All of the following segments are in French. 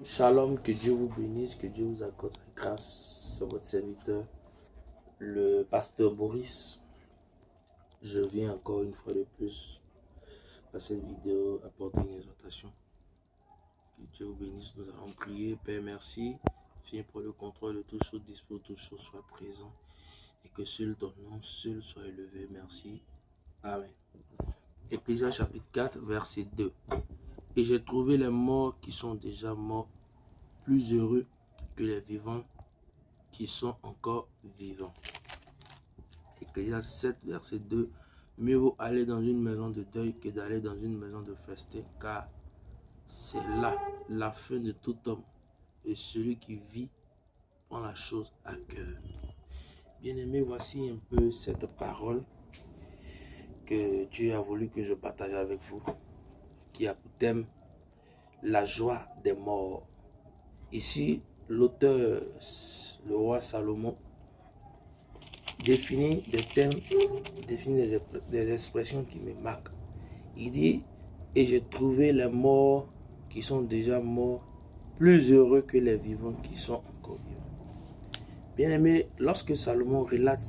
Shalom, que Dieu vous bénisse, que Dieu vous accorde sa grâce. C'est votre serviteur, le pasteur Boris. Je viens encore une fois de plus à cette vidéo apporter une exhortation. Que Dieu vous bénisse, nous allons prier. Père, merci. Viens pour le contrôle de toutes choses, dispose toutes choses, soit présent. Et que seul ton nom, seul soit élevé. Merci. Amen. Ecclésias chapitre 4, verset 2. Et j'ai trouvé les morts qui sont déjà morts plus heureux que les vivants qui sont encore vivants. Ecclésias 7, verset 2. Mieux vaut aller dans une maison de deuil que d'aller dans une maison de festin, car c'est là la fin de tout homme, et celui qui vit prend la chose à cœur. Bien-aimés, voici un peu cette parole que Dieu a voulu que je partage avec vous, qui a pour thème la joie des morts. Ici, l'auteur, le roi Salomon, définit des thèmes, définit des expressions qui me marquent. Il dit, et j'ai trouvé les morts qui sont déjà morts plus heureux que les vivants qui sont encore vivants. Bien aimé, lorsque Salomon relate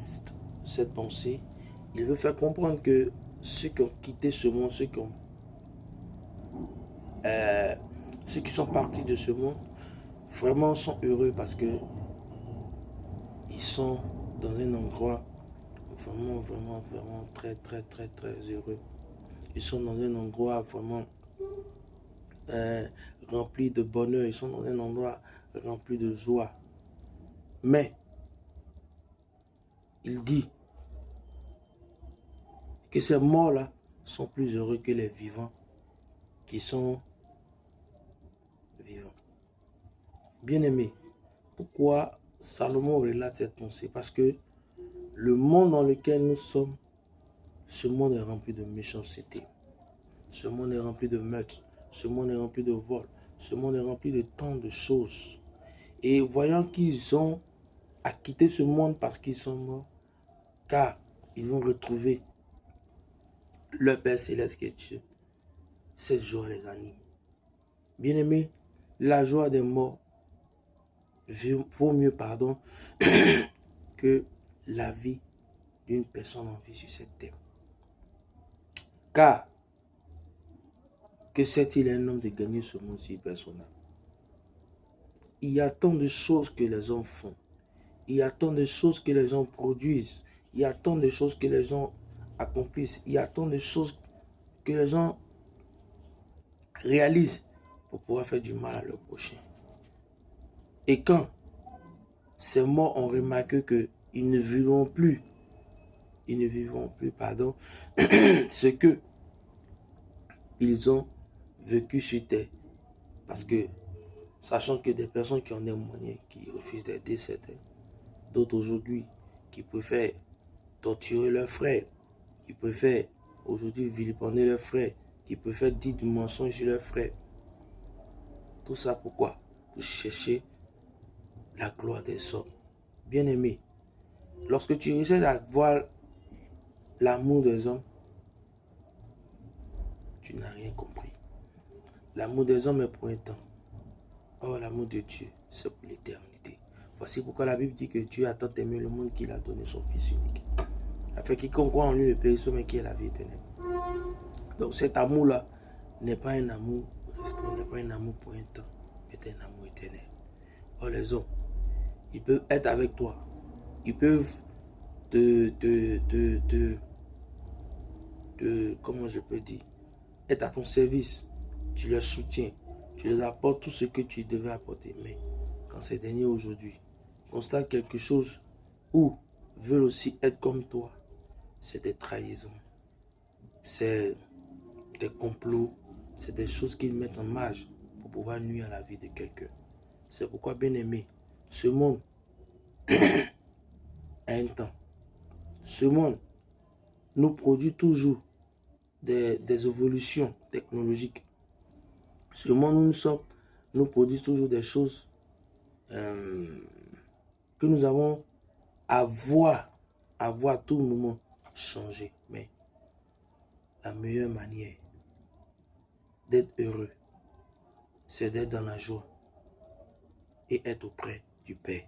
cette pensée, il veut faire comprendre que ceux qui ont quitté ce monde, ceux qui sont partis de ce monde, vraiment sont heureux parce que ils sont dans un endroit vraiment très heureux. Ils sont dans un endroit vraiment rempli de bonheur. Ils sont dans un endroit rempli de joie. Mais, il dit que ces morts-là sont plus heureux que les vivants qui sont vivants. Bien-aimés, pourquoi Salomon relate cette pensée? Parce que le monde dans lequel nous sommes, ce monde est rempli de méchanceté. Ce monde est rempli de meurtres. Ce monde est rempli de vols. Ce monde est rempli de tant de choses. Et voyant qu'ils ont à quitter ce monde parce qu'ils sont morts, car ils vont retrouver leur Père Céleste qui est Dieu. Cette joie les anime. Bien-aimés, la joie des morts vaut mieux que la vie d'une personne en vie sur cette terre. Car, que sait-il un homme de gagner ce monde si personne n'a? Il y a tant de choses que les hommes font. Il y a tant de choses que les gens produisent. Il y a tant de choses que les gens accomplissent. Il y a tant de choses que les gens réalisent pour pouvoir faire du mal à leur prochain. Et quand ces morts ont remarqué qu'ils ne vivront plus, ce que ils ont vécu sur terre. Parce que, sachant que des personnes qui ont des moyens, qui refusent d'aider certains, d'autres aujourd'hui qui préfèrent torturer leurs frères, qui préfèrent aujourd'hui vilipender leurs frères, qui préfèrent dire du mensonge sur leurs frères. Tout ça pourquoi? Pour chercher la gloire des hommes. Bien-aimé, lorsque tu essaies d'avoir l'amour des hommes, tu n'as rien compris. L'amour des hommes est pour un temps. Or, l'amour de Dieu, c'est pour l'éternité. Voici pourquoi la Bible dit que Dieu a tant aimé le monde qu'il a donné son Fils unique, afin que quiconque croit en lui ne périsse, mais qui ait la vie éternelle. Donc cet amour-là n'est pas un amour restreint, n'est pas un amour pour un temps, mais c'est un amour éternel. Or, les hommes, ils peuvent être avec toi. Ils peuvent comment je peux dire, être à ton service. Tu leur soutiens, tu leur apportes tout ce que tu devais apporter. Mais quand ces derniers aujourd'hui constatent quelque chose ou veulent aussi être comme toi, c'est des trahisons, c'est des complots, c'est des choses qu'ils mettent en marge pour pouvoir nuire à la vie de quelqu'un. C'est pourquoi, bien aimé, ce monde a un temps. Ce monde nous produit toujours des évolutions technologiques. Ce monde où nous sommes nous produit toujours des choses que nous avons à voir tout le moment changer. Mais la meilleure manière d'être heureux, c'est d'être dans la joie. et être auprès du Père.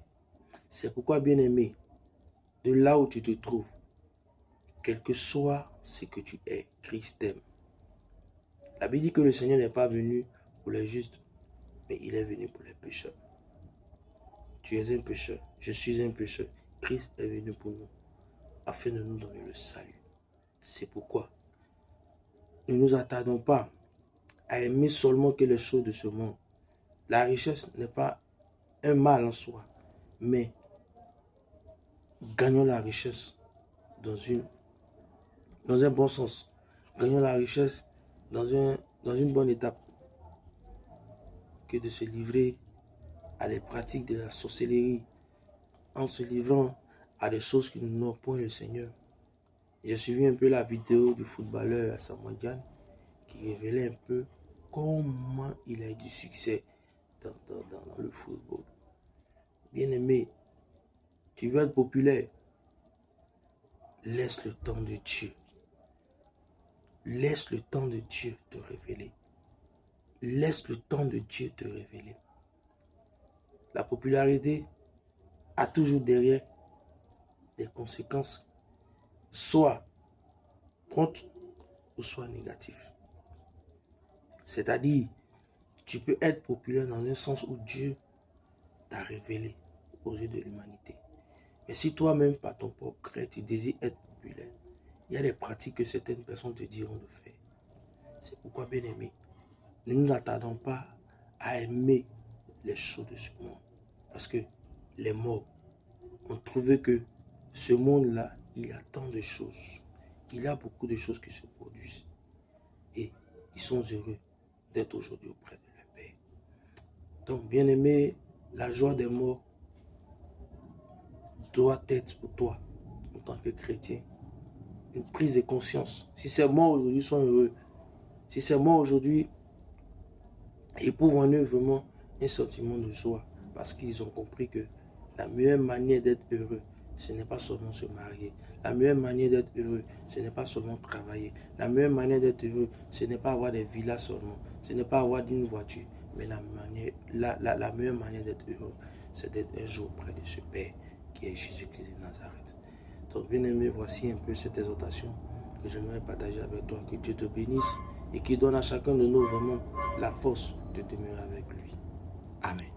C'est pourquoi, bien-aimé, de là où tu te trouves, quel que soit ce que tu es, Christ t'aime. La Bible dit que le Seigneur n'est pas venu pour les justes, mais il est venu pour les pécheurs. Tu es un pécheur, je suis un pécheur. Christ est venu pour nous, afin de nous donner le salut. C'est pourquoi ne nous attardons pas à aimer seulement que les choses de ce monde. La richesse n'est pas un mal en soi, mais gagnons la richesse dans un bon sens. Gagnons la richesse dans une bonne étape que de se livrer à des pratiques de la sorcellerie en se livrant à des choses qui n'honorent point le Seigneur. J'ai suivi un peu la vidéo du footballeur Asamoah Gyan qui révélait un peu comment il a eu du succès dans le football. Bien-aimé, tu veux être populaire, laisse le temps de Dieu. Laisse le temps de Dieu te révéler. Laisse le temps de Dieu te révéler. La popularité a toujours derrière des conséquences, soit promptes ou soit négatives. C'est-à-dire, tu peux être populaire dans un sens où Dieu t'a révélé aux yeux de l'humanité. Mais si toi-même, par ton propre gré, tu désires être populaire, il y a des pratiques que certaines personnes te diront de faire. C'est pourquoi, bien-aimé, ne nous attardons pas à aimer les choses de ce monde. Parce que les morts ont trouvé que ce monde-là, il y a tant de choses. Il y a beaucoup de choses qui se produisent. Et ils sont heureux d'être aujourd'hui auprès de leur Père. Donc, bien-aimé, la joie des morts doit être pour toi, en tant que chrétien, une prise de conscience. Si ces morts aujourd'hui sont heureux, si ces morts aujourd'hui éprouvent en eux vraiment un sentiment de joie, parce qu'ils ont compris que la meilleure manière d'être heureux, ce n'est pas seulement se marier. La meilleure manière d'être heureux, ce n'est pas seulement travailler. La meilleure manière d'être heureux, ce n'est pas avoir des villas seulement. Ce n'est pas avoir une voiture. Mais la meilleure manière d'être heureux, c'est d'être un jour près de ce Père qui est Jésus-Christ de Nazareth. Donc, bien aimé, voici un peu cette exhortation que j'aimerais partager avec toi. Que Dieu te bénisse et qu'il donne à chacun de nous vraiment la force de demeurer avec lui. Amen.